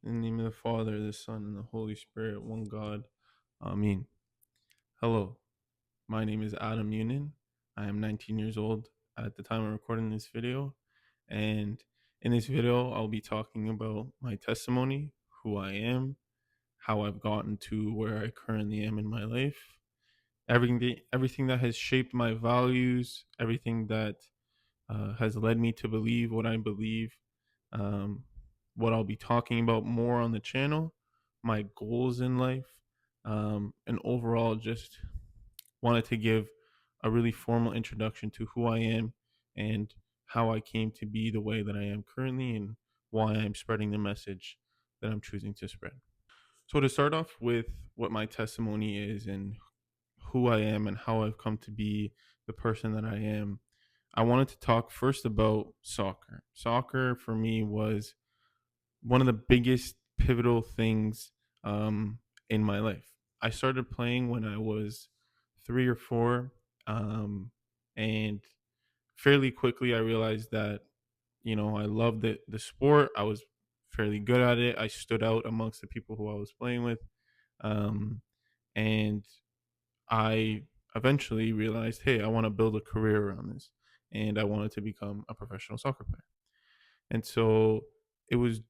In the name of the Father, the Son, and the Holy Spirit, one God. Amen. Hello, my name is Adam Yunin. I am 19 years old at the time of recording this video. And in this video, I'll be talking about my testimony, who I am, how I've gotten to where I currently am in my life, everything that has shaped my values, everything that has led me to believe what I believe, um, what I'll be talking about more on the channel, my goals in life, and overall just wanted to give a really formal introduction to who I am and how I came to be the way that I am currently and why I'm spreading the message that I'm choosing to spread. So, to start off with what my testimony is and who I am and how I've come to be the person that I am, I wanted to talk first about soccer. Soccer for me was one of the biggest pivotal things in my life. I started playing when I was 3 or 4, and fairly quickly I realized that I loved the sport. I was fairly good at it. I stood out amongst the people who I was playing with, um, and I eventually realized, hey, I want to build a career around this, and I wanted to become a professional soccer player. And so it was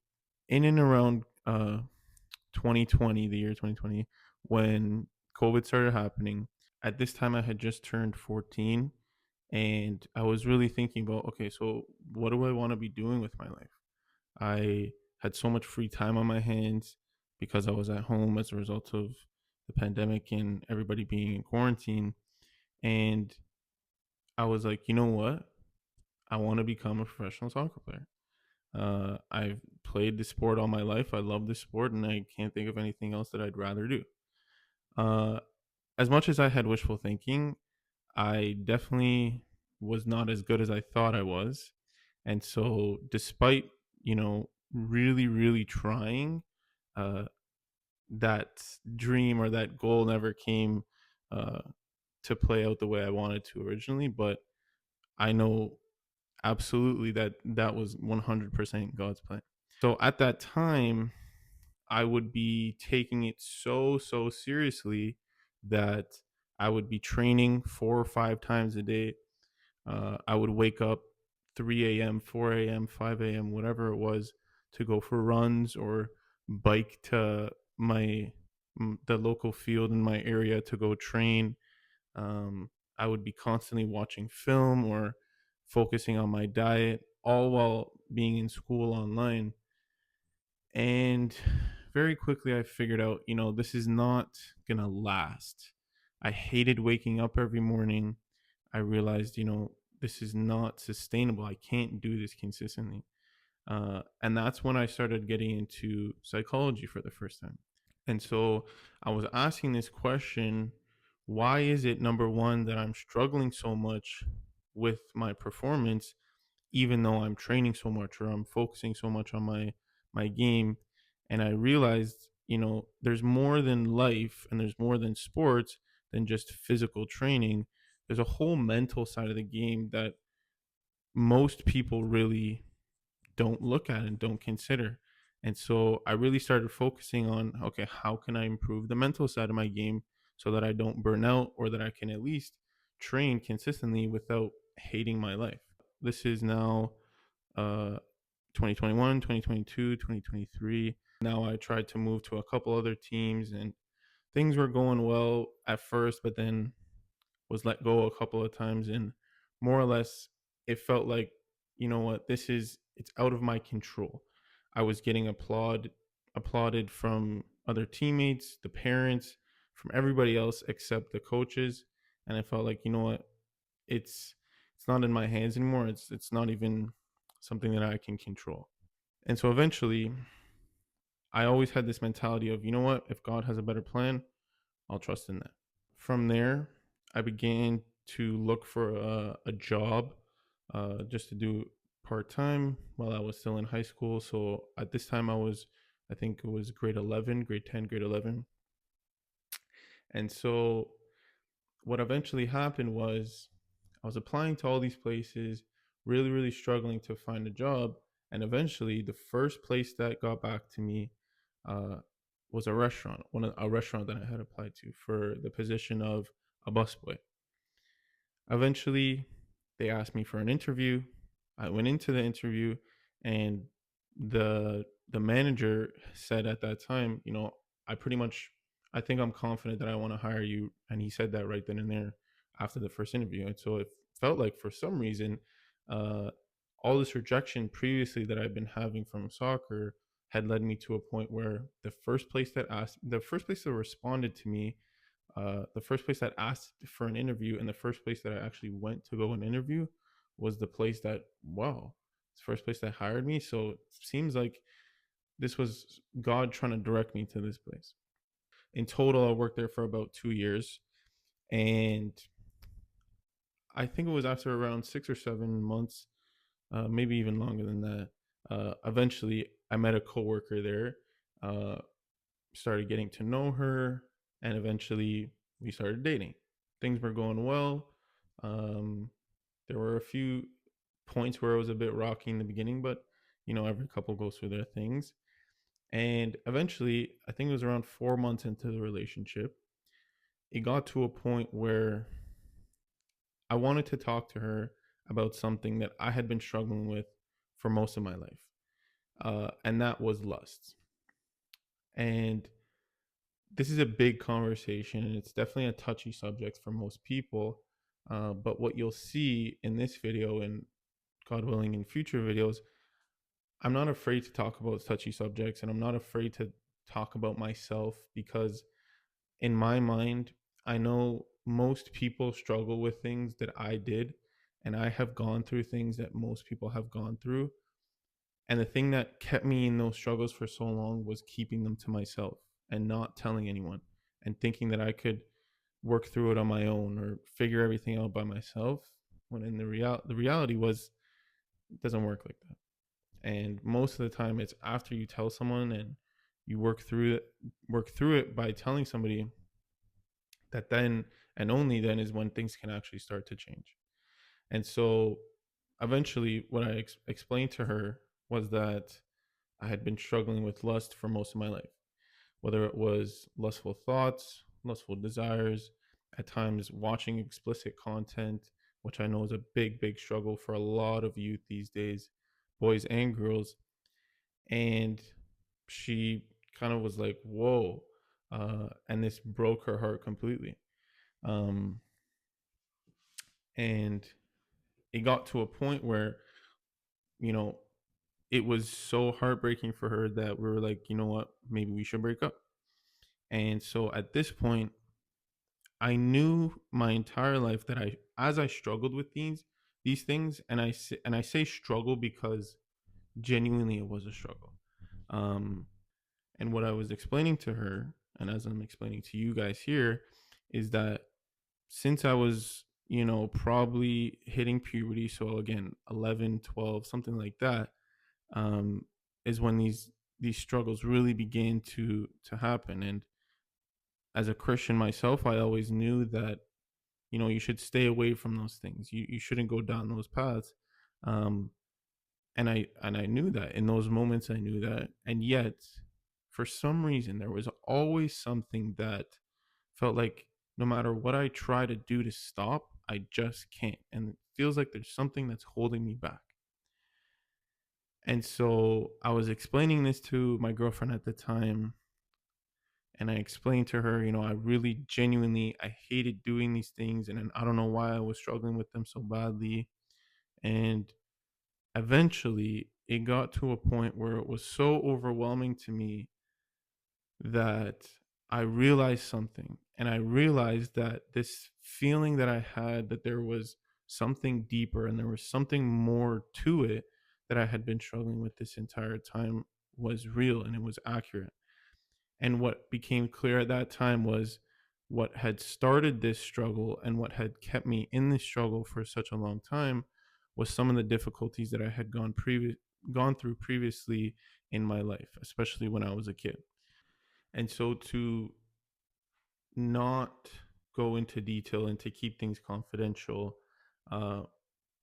in and around 2020, the year 2020, when COVID started happening. At this time, I had just turned 14, and I was really thinking about, okay, so what do I want to be doing with my life? I had so much free time on my hands because I was at home as a result of the pandemic and everybody being in quarantine. And I was like, you know what? I want to become a professional soccer player. I've played the sport all my life. I love the sport, and I can't think of anything else that I'd rather do. Uh, as much as I had wishful thinking, I definitely was not as good as I thought I was. And so, despite, really, really trying, uh, that dream or that goal never came uh, to play out the way I wanted to originally. But I know absolutely that that was 100% God's plan. So at that time, I would be taking it so seriously that I would be training 4 or 5 times a day. I would wake up 3 a.m., 4 a.m., 5 a.m., whatever it was, to go for runs or bike to my the local field in my area to go train. um, I would be constantly watching film or focusing on my diet, all while being in school online. And very quickly, I figured out, this is not going to last. I hated waking up every morning. I realized, this is not sustainable. I can't do this consistently. And that's when I started getting into psychology for the first time. And so I was asking this question: why is it, number one, that I'm struggling so much with my performance, even though I'm training so much or I'm focusing so much on my game? And I realized, there's more than life and there's more than sports than just physical training. There's a whole mental side of the game that most people really don't look at and don't consider. And so I really started focusing on, okay, how can I improve the mental side of my game so that I don't burn out, or that I can at least train consistently without hating my life. This is now uh 2021, 2022, 2023. Now I tried to move to a couple other teams, and things were going well at first, but then was let go a couple of times, and more or less it felt like, it's out of my control. I was getting applauded from other teammates, the parents, from everybody else except the coaches, and I felt like, it's it's not in my hands anymore. It's not even something that I can control. And so eventually I always had this mentality of, if God has a better plan, I'll trust in that. From there, I began to look for a job, just to do part time while I was still in high school. So at this time, I think it was grade 11, grade 10, grade 11. And so what eventually happened was I was applying to all these places, really, really struggling to find a job. And eventually, the first place that got back to me uh, was a restaurant, a restaurant that I had applied to for the position of a busboy. Eventually, they asked me for an interview. I went into the interview, and the manager said at that time, I pretty much, I think I'm confident that I want to hire you, and he said that right then and there after the first interview. And so it felt like for some reason, uh, all this rejection previously that I've been having from soccer had led me to a point where the first place that responded to me, the first place that asked for an interview, and the first place that I actually went to go and interview was the place that, wow, it's the first place that hired me. So it seems like this was God trying to direct me to this place. In total, I worked there for about 2 years. And I think it was after around 6 or 7 months, maybe even longer than that. Eventually, I met a coworker there, uh, started getting to know her, and eventually we started dating. Things were going well. Um, there were a few points where it was a bit rocky in the beginning, but every couple goes through their things. And eventually, I think it was around 4 months into the relationship, it got to a point where I wanted to talk to her about something that I had been struggling with for most of my life, and that was lust. And this is a big conversation, and it's definitely a touchy subject for most people. But what you'll see in this video, and God willing, in future videos, I'm not afraid to talk about touchy subjects, and I'm not afraid to talk about myself because, in my mind, I know most people struggle with things that I did, and I have gone through things that most people have gone through. And the thing that kept me in those struggles for so long was keeping them to myself and not telling anyone, and thinking that I could work through it on my own or figure everything out by myself, when in the reality was, it doesn't work like that. And most of the time it's after you tell someone and you work through it by telling somebody, that then and only then is when things can actually start to change. And so eventually what I explained to her was that I had been struggling with lust for most of my life, whether it was lustful thoughts, lustful desires, at times watching explicit content, which I know is a big, big struggle for a lot of youth these days, boys and girls. And she kind of was like, whoa. And this broke her heart completely. Um, and it got to a point where, you know, it was so heartbreaking for her that we were like, you know what, maybe we should break up. And so at this point, I knew my entire life that as I struggled with these things, and I say struggle because genuinely it was a struggle. Um, and what I was explaining to her, and as I'm explaining to you guys here, is that since I was, probably hitting puberty, so again, 11, 12, something like that, um, is when these struggles really began to happen. And as a Christian myself, I always knew that, you should stay away from those things. You shouldn't go down those paths. Um, and I knew that in those moments. I knew that, and yet, for some reason, there was always something that felt like no matter what I try to do to stop, I just can't, and it feels like there's something that's holding me back. And so I was explaining this to my girlfriend at the time, and I explained to her, I really genuinely I hated doing these things, and I don't know why I was struggling with them so badly. And eventually it got to a point where it was so overwhelming to me that I realized something. And I realized that this feeling that I had, that there was something deeper and there was something more to it that I had been struggling with this entire time, was real and it was accurate. And what became clear at that time was what had started this struggle and what had kept me in this struggle for such a long time was some of the difficulties that I had gone through previously in my life, especially when I was a kid. And so, to not go into detail and to keep things confidential, uh,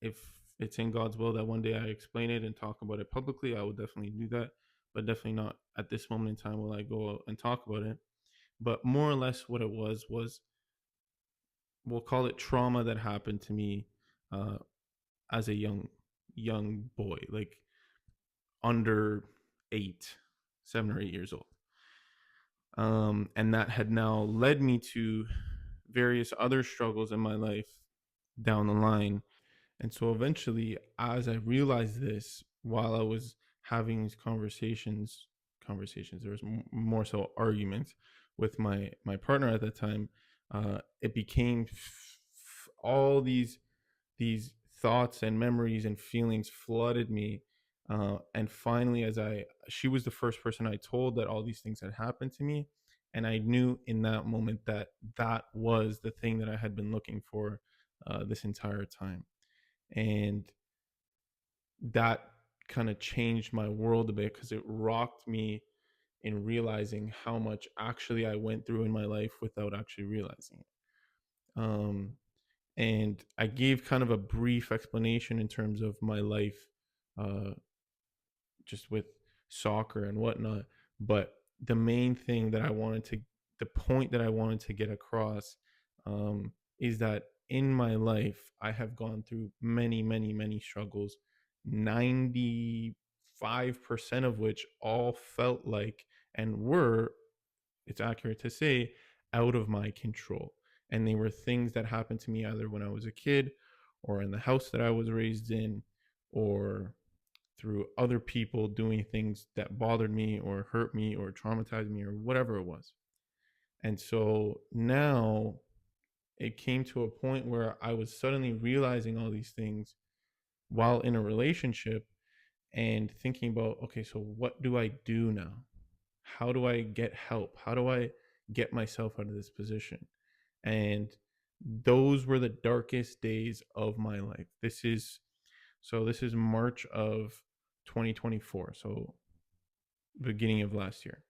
if it's in God's will that one day I explain it and talk about it publicly, I will definitely do that. but definitely not at this moment in time will I go out and talk about it. But more or less, what it was we'll call it trauma that happened to me uh, as a young boy, like under 7 or 8 years old. And that had now led me to various other struggles in my life down the line. And so eventually, as I realized this while I was having these conversations, there was more so arguments with my partner at the time. It became all these thoughts and memories and feelings flooded me. And finally, she was the first person I told that all these things had happened to me. And I knew in that moment that that was the thing that I had been looking for this entire time. And that kind of changed my world a bit because it rocked me in realizing how much actually I went through in my life without actually realizing it. And I gave kind of a brief explanation in terms of my life, uh, just with soccer and whatnot. But the main thing that the point that I wanted to get across, is that in my life, I have gone through many, many, many struggles, 95% of which all felt like and were, it's accurate to say, out of my control. And they were things that happened to me either when I was a kid or in the house that I was raised in, or through other people doing things that bothered me or hurt me or traumatized me or whatever it was. And so now it came to a point where I was suddenly realizing all these things while in a relationship and thinking about, okay, so what do I do now? How do I get help? How do I get myself out of this position? And those were the darkest days of my life. This is March of 2024, so beginning of last year.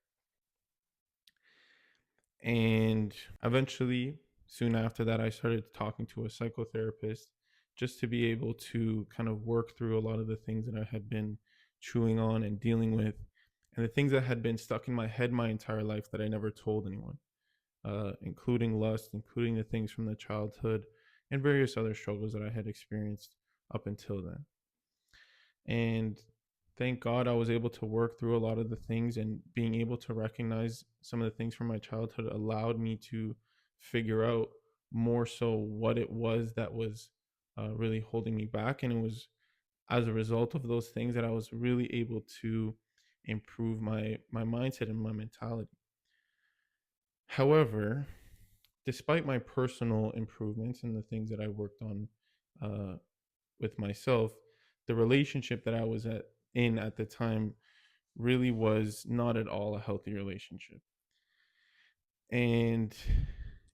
And eventually, soon after that, I started talking to a psychotherapist just to be able to kind of work through a lot of the things that I had been chewing on and dealing with, and the things that had been stuck in my head my entire life that I never told anyone, including lust, including the things from the childhood, and various other struggles that I had experienced up until then. And thank God I was able to work through a lot of the things, and being able to recognize some of the things from my childhood allowed me to figure out more so what it was that was really holding me back. And it was as a result of those things that I was really able to improve my mindset and my mentality. However, despite my personal improvements and the things that I worked on uh, with myself, the relationship that I was in at the time really was not at all a healthy relationship. And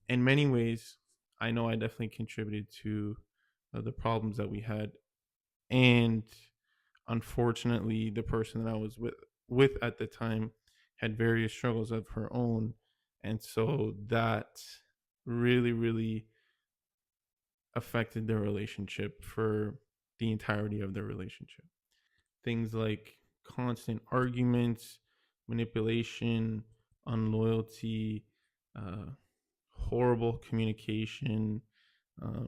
in many ways, I know I definitely contributed to the problems that we had. And unfortunately, the person that I was with at the time had various struggles of her own. And so that really, really affected their relationship for the entirety of their relationship. Things like constant arguments, manipulation, unloyalty, uh, horrible communication, uh,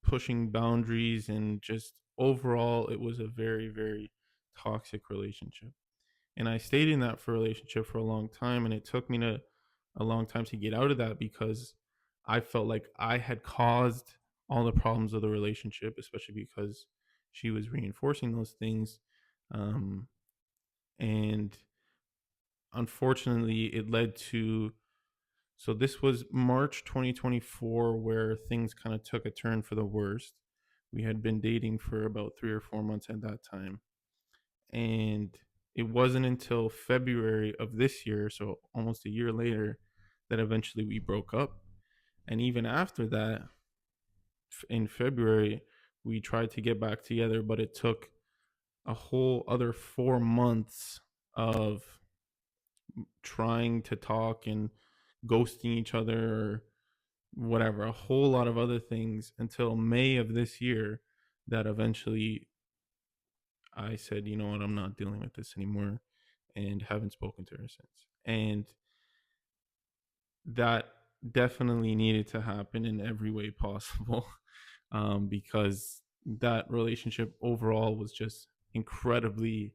pushing boundaries, and just overall, it was a very, very toxic relationship. And I stayed in that relationship for a long time, and it took me a long time to get out of that because I felt like I had caused all the problems of the relationship, especially because she was reinforcing those things. Um, and unfortunately, it led to, so this was March 2024 where things kind of took a turn for the worst. We had been dating for about 3 or 4 months at that time. And it wasn't until February of this year, so almost a year later, that eventually we broke up. And even after that, in February, we tried to get back together, but it took a whole other 4 months of trying to talk and ghosting each other or whatever, a whole lot of other things until May of this year that eventually I said, you know what, I'm not dealing with this anymore. and haven't spoken to her since. And that definitely needed to happen in every way possible, because that relationship overall was just incredibly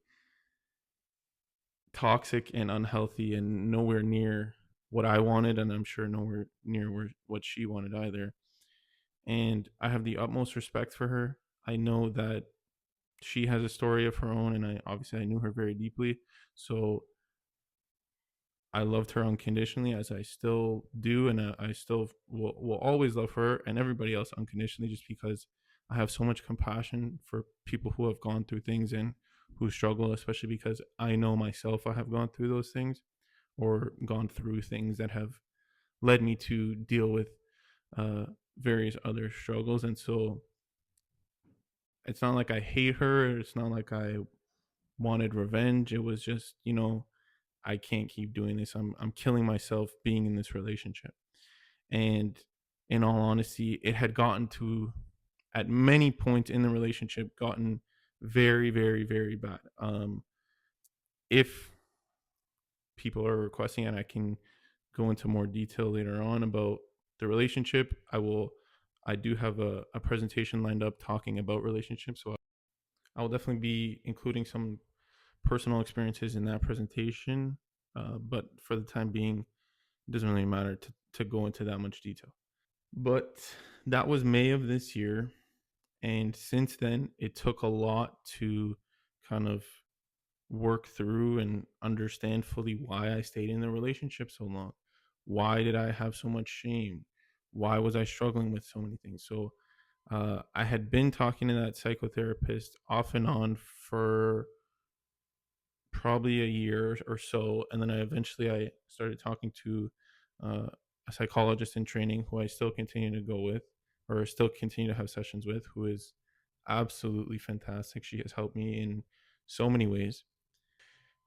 toxic and unhealthy and nowhere near what I wanted, and I'm sure nowhere near what she wanted either. And I have the utmost respect for her. I know that she has a story of her own, and I knew her very deeply. So I loved her unconditionally, as I still do, and I still will always love her and everybody else unconditionally, just because I have so much compassion for people who have gone through things and who struggle, especially because I know myself I have gone through those things or gone through things that have led me to deal with uh, various other struggles. And so it's not like I hate her. It's not like I wanted revenge. It was just, I can't keep doing this. I'm killing myself being in this relationship. And in all honesty, it had gotten to, at many points in the relationship, gotten very, very, very bad. If people are requesting, and I can go into more detail later on about the relationship, I do have a presentation lined up talking about relationships. So I will definitely be including some personal experiences in that presentation. But for the time being, it doesn't really matter to go into that much detail. But that was May of this year. And since then, it took a lot to kind of work through and understand fully why I stayed in the relationship so long. Why did I have so much shame? Why was I struggling with so many things? So I had been talking to that psychotherapist off and on for probably a year or so, and then I started talking to uh, a psychologist in training who I still continue to go with, or still continue to have sessions with, who is absolutely fantastic. She has helped me in so many ways.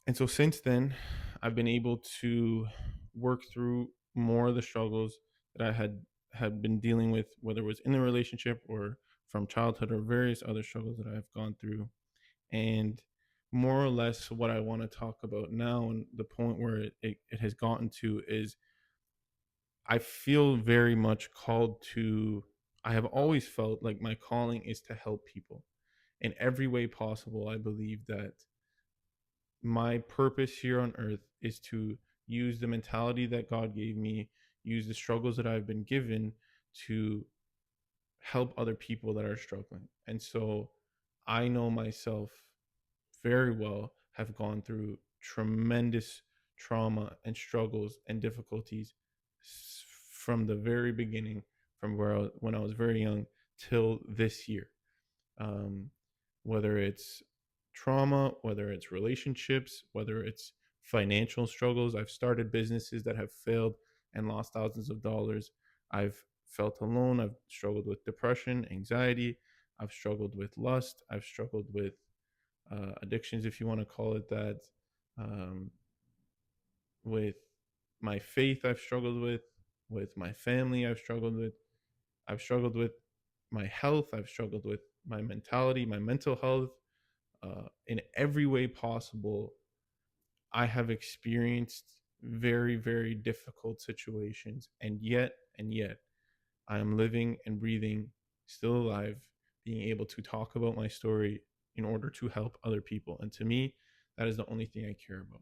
And so since then, I've been able to work through more of the struggles that I had been dealing with, whether it was in the relationship or from childhood or various other struggles that I have gone through. And more or less what I want to talk about now, and the point where it has gotten to, is I feel very much called to, I have always felt like my calling is to help people in every way possible. I believe that my purpose here on earth is to use the mentality that God gave me, use the struggles that I've been given to help other people that are struggling. And so I know myself very well have gone through tremendous trauma and struggles and difficulties from the very beginning, from when I was very young till this year. Um, whether it's trauma, whether it's relationships, whether it's financial struggles. I've started businesses that have failed and lost thousands of dollars. I've felt alone. I've struggled with depression, anxiety. I've struggled with lust. I've struggled with addictions, if you want to call it that. Um, with my faith, I've struggled with my family, I've struggled with my health, I've struggled with my mentality, my mental health, in every way possible. I have experienced very, very difficult situations, and yet, I am living and breathing, still alive, being able to talk about my story in order to help other people. And to me, that is the only thing I care about.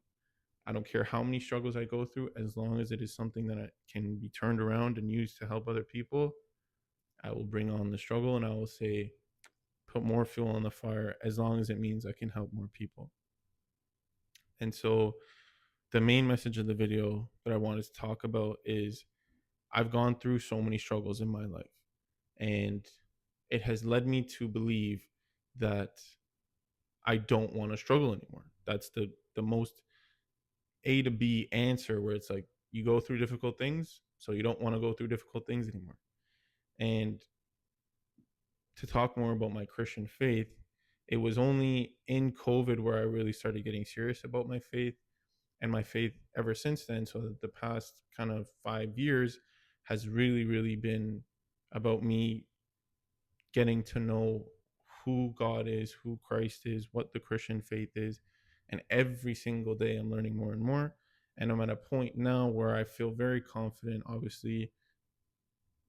I don't care how many struggles I go through, as long as it is something that can be turned around and used to help other people. I will bring on the struggle, and I will say, put more fuel on the fire, as long as it means I can help more people. And so, the main message of the video that I wanted to talk about is I've gone through so many struggles in my life, and it has led me to believe that I don't want to struggle anymore. That's the most A to B answer, where it's like you go through difficult things, so you don't want to go through difficult things anymore. And to talk more about my Christian faith, it was only in COVID where I really started getting serious about my faith, and my faith ever since then. So the past kind of 5 years has really, really been about me getting to know who God is, who Christ is, what the Christian faith is, And every single day I'm learning more and more. And I'm at a point now where I feel very confident, obviously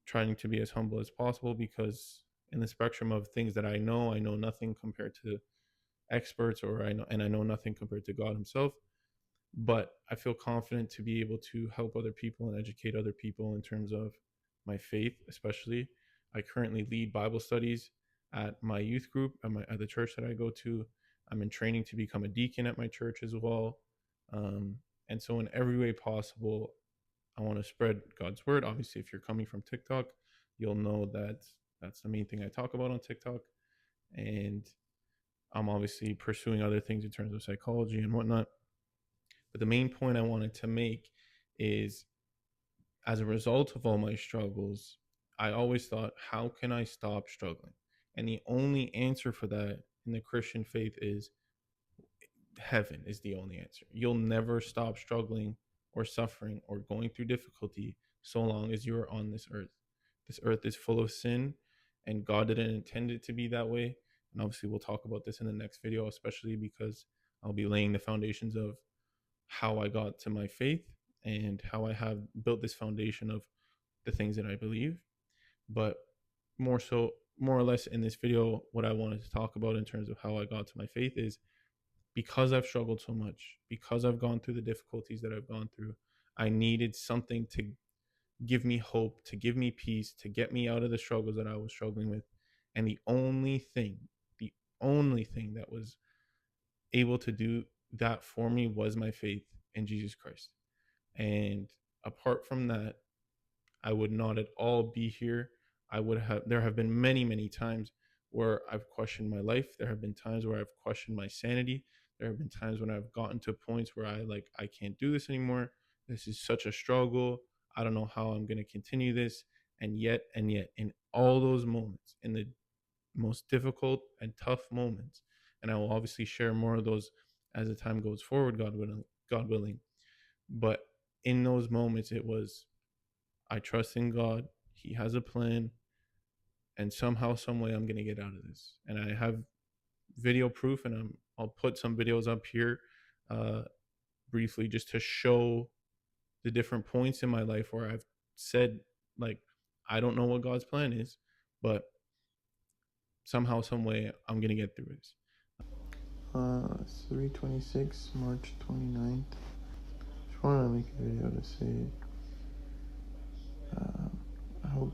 trying to be as humble as possible, because in the spectrum of things that I know nothing compared to experts, or I know nothing compared to God himself. But I feel confident to be able to help other people and educate other people in terms of my faith, especially. I currently lead Bible studies at my youth group at the church that I go to. I'm in training to become a deacon at my church as well. Um, and so, in every way possible, I want to spread God's word. Obviously, if you're coming from TikTok, you'll know that that's the main thing I talk about on TikTok. And I'm obviously pursuing other things in terms of psychology and whatnot. But the main point I wanted to make is, as a result of all my struggles, I always thought, how can I stop struggling? And the only answer for that in the Christian faith is heaven is the only answer. You'll never stop struggling or suffering or going through difficulty so long as you are on this earth. This earth is full of sin, and God didn't intend it to be that way. And obviously, we'll talk about this in the next video, especially because I'll be laying the foundations of how I got to my faith and how I have built this foundation of the things that I believe. But more or less in this video, what I wanted to talk about in terms of how I got to my faith is, because I've struggled so much, because I've gone through the difficulties that I've gone through, I needed something to give me hope, to give me peace, to get me out of the struggles that I was struggling with. And the only thing that was able to do that for me was my faith in Jesus Christ. And apart from that, I would not at all be here. There have been many, many times where I've questioned my life. There have been times where I've questioned my sanity. There have been times when I've gotten to points where I can't do this anymore. This is such a struggle. I don't know how I'm going to continue this. And yet, in all those moments, in the most difficult and tough moments, and I will obviously share more of those as the time goes forward, God willing. But in those moments, it was, I trust in God. He has a plan, and somehow, some way, I'm gonna get out of this. And I have video proof, and I'll put some videos up here, uh, briefly, just to show the different points in my life where I've said, like, I don't know what God's plan is, but somehow, some way, I'm gonna get through this. 3/26, March 29th. Just wanted to make a video to say, I hope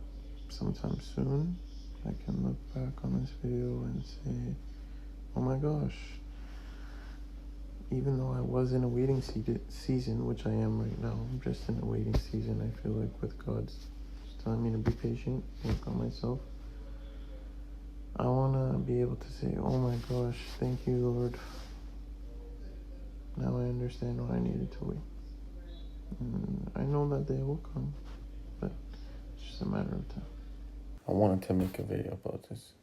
sometime soon I can look back on this video and say, oh my gosh, even though I was in a waiting season, which I am right now, I'm just in a waiting season. I feel like with God's just telling me to be patient, work on myself. I want to be able to say, oh my gosh, thank you, Lord. Now I understand why I needed to wait. And I know that day will come, but it's just a matter of time. I wanted to make a video about this.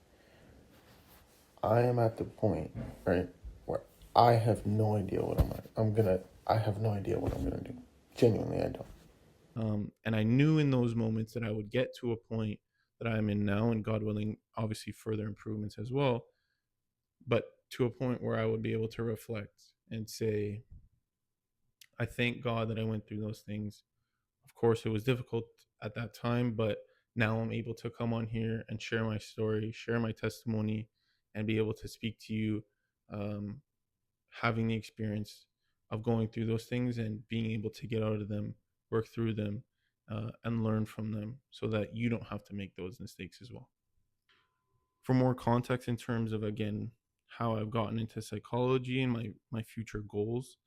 I am at the point, right, where I have no idea what I have no idea what I'm gonna do. Genuinely, I don't. And I knew in those moments that I would get to a point that I'm in now, and God willing, obviously further improvements as well, but to a point where I would be able to reflect and say, I thank God that I went through those things. Of course, it was difficult at that time, but now I'm able to come on here and share my story, share my testimony, and be able to speak to you, um, having the experience of going through those things and being able to get out of them, work through them, and learn from them, so that you don't have to make those mistakes as well. For more context in terms of, again, how I've gotten into psychology and my future goals,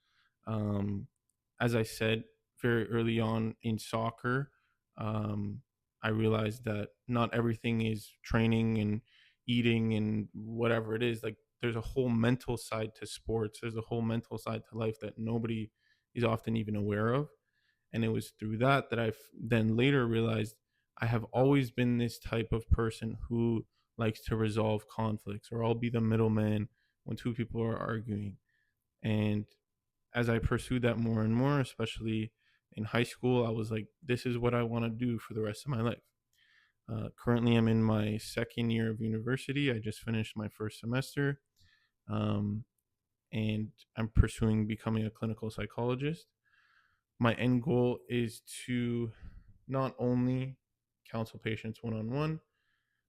um, as I said very early on in soccer, um, I realized that not everything is training and eating and whatever it is. Like, there's a whole mental side to sports. There's a whole mental side to life that nobody is often even aware of. And it was through that that I then later realized I have always been this type of person who likes to resolve conflicts, or I'll be the middleman when two people are arguing. And as I pursued that more and more, especially in high school, I was like, this is what I want to do for the rest of my life. Currently, I'm in my second year of university. I just finished my first semester. Um, and I'm pursuing becoming a clinical psychologist. My end goal is to not only counsel patients one on one,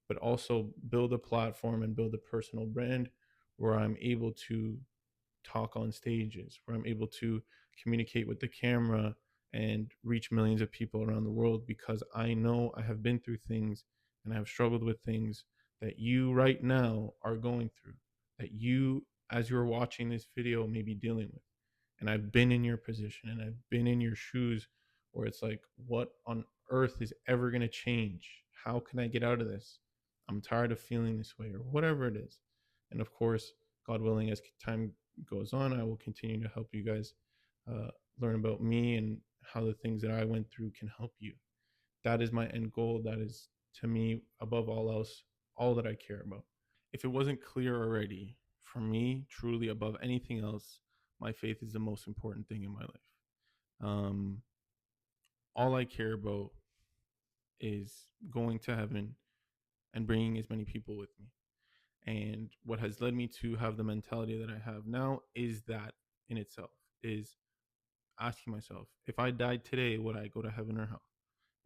but also build a platform and build a personal brand where I'm able to talk on stages, where I'm able to communicate with the camera and reach millions of people around the world, because I know I have been through things and I have struggled with things that you right now are going through, that you, as you're watching this video, may be dealing with. And I've been in your position and I've been in your shoes where it's like, what on earth is ever going to change? How can I get out of this? I'm tired of feeling this way, or whatever it is. And of course, God willing, as time goes on, I will continue to help you guys uh, learn about me and how the things that I went through can help you. That is my end goal. That is, to me, above all else, all that I care about. If it wasn't clear already, for me, truly above anything else, my faith is the most important thing in my life. Um, all I care about is going to heaven and bringing as many people with me. And what has led me to have the mentality that I have now is that in itself is asking myself, if I died today, would I go to heaven or hell?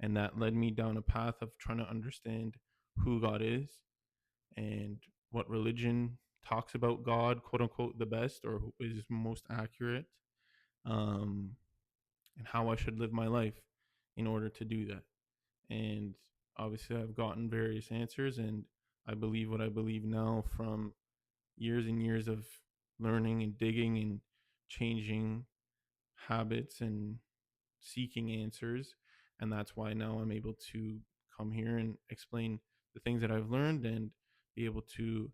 And that led me down a path of trying to understand who God is and what religion talks about God, quote unquote, the best or who is most accurate, um, and how I should live my life in order to do that. And obviously, I've gotten various answers, and I believe what I believe now from years and years of learning and digging and changing habits and seeking answers. And that's why now I'm able to come here and explain the things that I've learned and be able to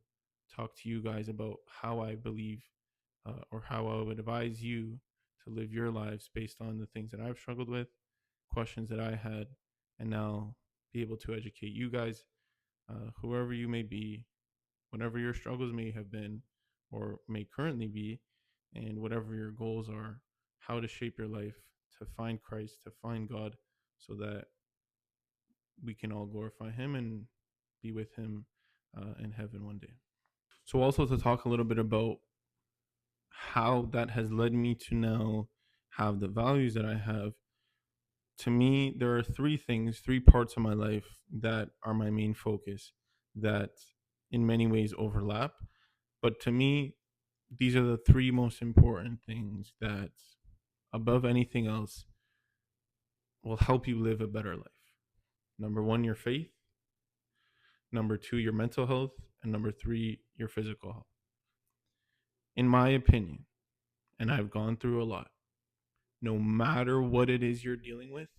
talk to you guys about how I believe or how I would advise you to live your lives based on the things that I've struggled with, questions that I had, and now be able to educate you guys, whoever you may be, whatever your struggles may have been or may currently be, and whatever your goals are, how to shape your life to find Christ, to find God, so that we can all glorify Him and be with Him in heaven one day. So, also to talk a little bit about how that has led me to now have the values that I have. To me, there are three things, three parts of my life that are my main focus that in many ways overlap. But to me, these are the three most important things that, above anything else, will help you live a better life. Number one, your faith. Number two, your mental health. And number three, your physical health. In my opinion, and I've gone through a lot, no matter what it is you're dealing with,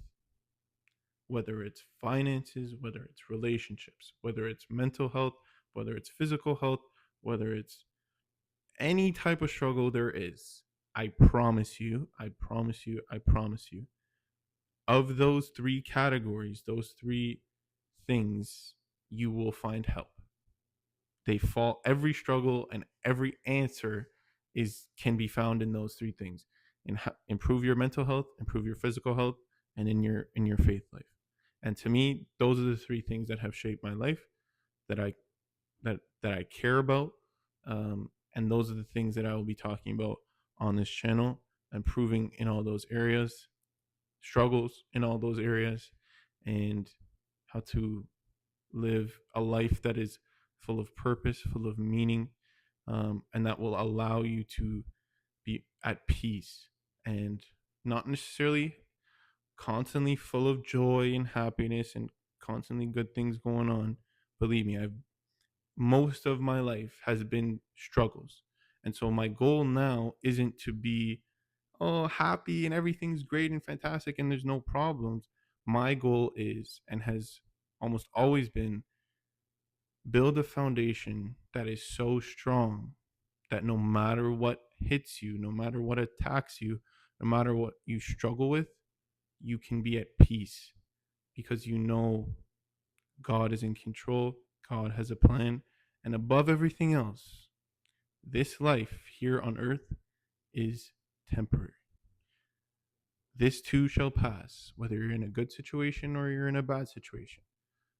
whether it's finances, whether it's relationships, whether it's mental health, whether it's physical health, whether it's any type of struggle there is, I promise you, I promise you, I promise you, of those three categories, those three things, you will find help. They fall, every struggle and every answer is can be found in those three things. And improve your mental health, improve your physical health, and in your faith life. And to me, those are the three things that have shaped my life, that I care about, and those are the things that I will be talking about on this channel, improving in all those areas, struggles in all those areas, and how to live a life that is full of purpose, full of meaning, and that will allow you to be at peace and not necessarily constantly full of joy and happiness and constantly good things going on. Believe me, I've most of my life has been struggles. And so my goal now isn't to be happy and everything's great and fantastic and there's no problems. My goal is and has almost always been build a foundation that is so strong that no matter what hits you, no matter what attacks you, no matter what you struggle with, you can be at peace because you know God is in control, God has a plan, and above everything else, this life here on earth is temporary. This too shall pass, whether you're in a good situation or you're in a bad situation,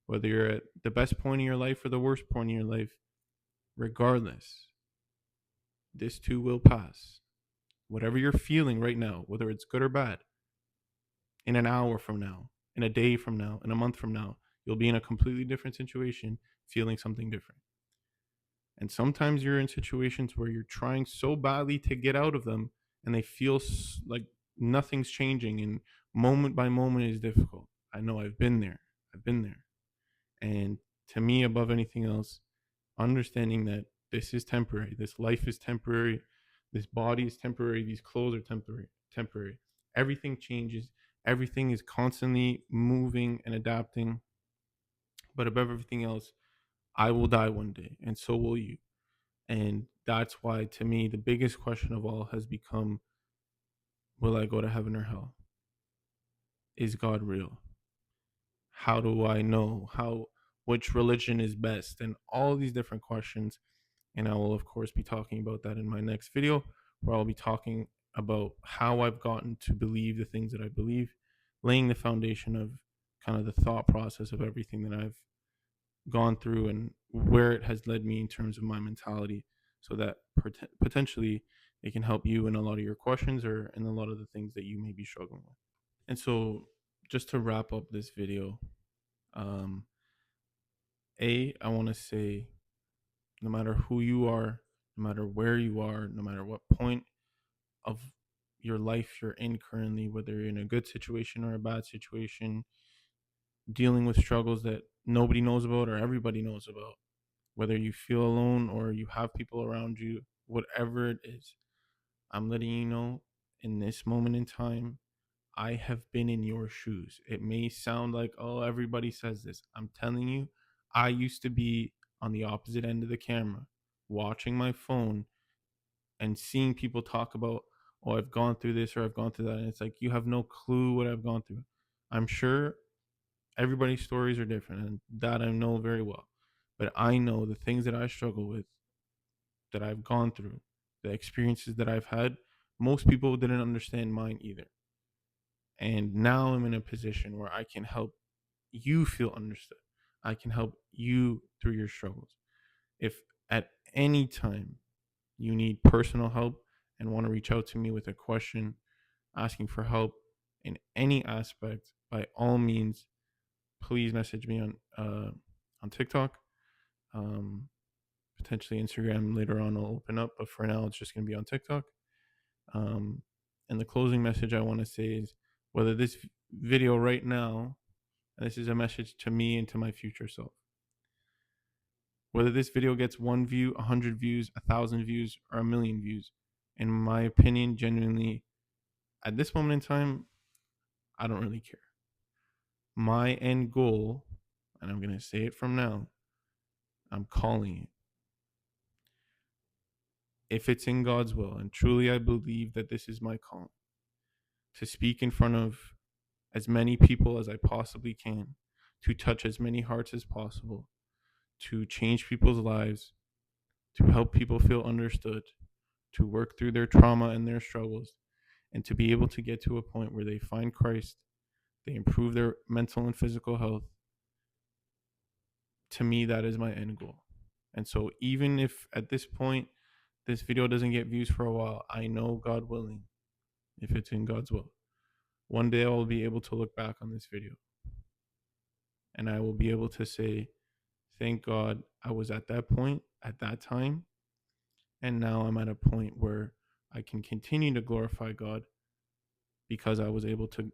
whether you're at the best point in your life or the worst point in your life, regardless, This too will pass. Whatever you're feeling right now, whether it's good or bad, in an hour from now, in a day from now, in a month from now, you'll be in a completely different situation, feeling something different. And sometimes you're in situations where you're trying so badly to get out of them and they feel like nothing's changing and moment by moment is difficult. I know I've been there. I've been there. And to me, above anything else, understanding that this is temporary, this life is temporary, this body is temporary, these clothes are temporary. Everything changes, everything is constantly moving and adapting. But above everything else, I will die one day, and so will you. And that's why, to me, the biggest question of all has become, will I go to heaven or hell? Is God real? How do I know? Which religion is best? And all these different questions. And I will, of course, be talking about that in my next video, where I'll be talking about how I've gotten to believe the things that I believe, laying the foundation of kind of the thought process of everything that I've gone through and where it has led me in terms of my mentality, so that potentially it can help you in a lot of your questions or in a lot of the things that you may be struggling with. And so, just to wrap up this video, um, I want to say, no matter who you are, no matter where you are, no matter what point of your life you're in currently, whether you're in a good situation or a bad situation, dealing with struggles that nobody knows about or everybody knows about, whether you feel alone or you have people around you, whatever it is, I'm letting you know in this moment in time, I have been in your shoes. It may sound like, oh, everybody says this. I'm telling you, I used to be on the opposite end of the camera, watching my phone and seeing people talk about, oh, I've gone through this or I've gone through that. And it's like, you have no clue what I've gone through. I'm sure everybody's stories are different, and that I know very well. But I know the things that I struggle with, that I've gone through, the experiences that I've had, most people didn't understand mine either. And now I'm in a position where I can help you feel understood. I can help you through your struggles. If at any time you need personal help and want to reach out to me with a question, asking for help in any aspect, by all means, please message me on TikTok. Um, Potentially Instagram later on will open up, but for now it's just going to be on TikTok. Um, and the closing message I want to say is, whether this video right now, and this is a message to me and to my future self, whether this video gets 1 view, 100 views, 1,000 views, or 1,000,000 views, in my opinion, genuinely, at this moment in time, I don't really care. My end goal, and I'm going to say it from now, I'm calling it. If it's in God's will, and truly I believe that this is my calling, to speak in front of as many people as I possibly can, to touch as many hearts as possible, to change people's lives, to help people feel understood, to work through their trauma and their struggles, and to be able to get to a point where they find Christ, they improve their mental and physical health. To me, that is my end goal. And so, even if at this point this video doesn't get views for a while, I know, God willing, if it's in God's will, one day I will be able to look back on this video and I will be able to say, thank God I was at that point at that time. And now I'm at a point where I can continue to glorify God because I was able to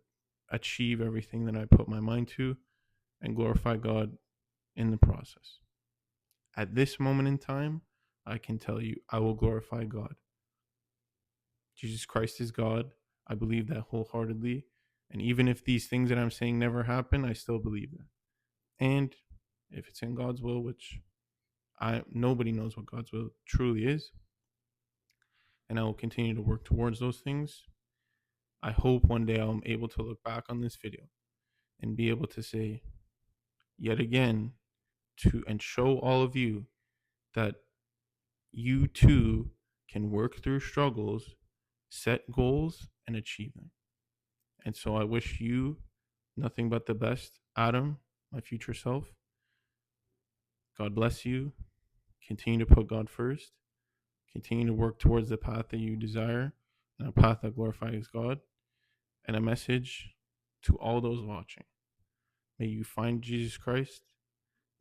achieve everything that I put my mind to and glorify God in the process. At this moment in time, I can tell you, I will glorify God. Jesus Christ is God. I believe that wholeheartedly. And even if these things that I'm saying never happen, I still believe that. And if it's in God's will, which nobody knows what God's will truly is, and I will continue to work towards those things. I hope one day I'm able to look back on this video and be able to say yet again to and show all of you that you too can work through struggles, set goals, and achieve them. And so I wish you nothing but the best, Adam, my future self. God bless you. Continue to put God first. Continue to work towards the path that you desire and a path that glorifies God. And a message to all those watching. May you find Jesus Christ.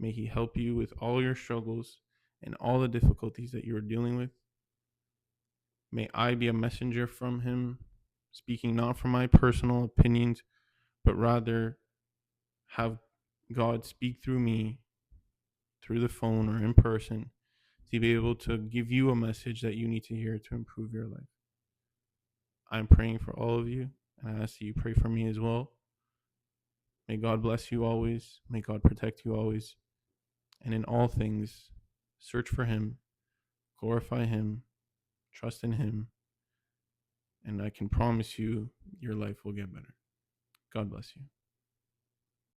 May he help you with all your struggles and all the difficulties that you are dealing with. May I be a messenger from him, speaking not from my personal opinions, but rather have God speak through me, through the phone or in person, to be able to give you a message that you need to hear to improve your life. I'm praying for all of you, and I ask that you pray for me as well. May God bless you always. May God protect you always. And in all things, search for him, glorify him, trust in him, and I can promise you your life will get better. God bless you.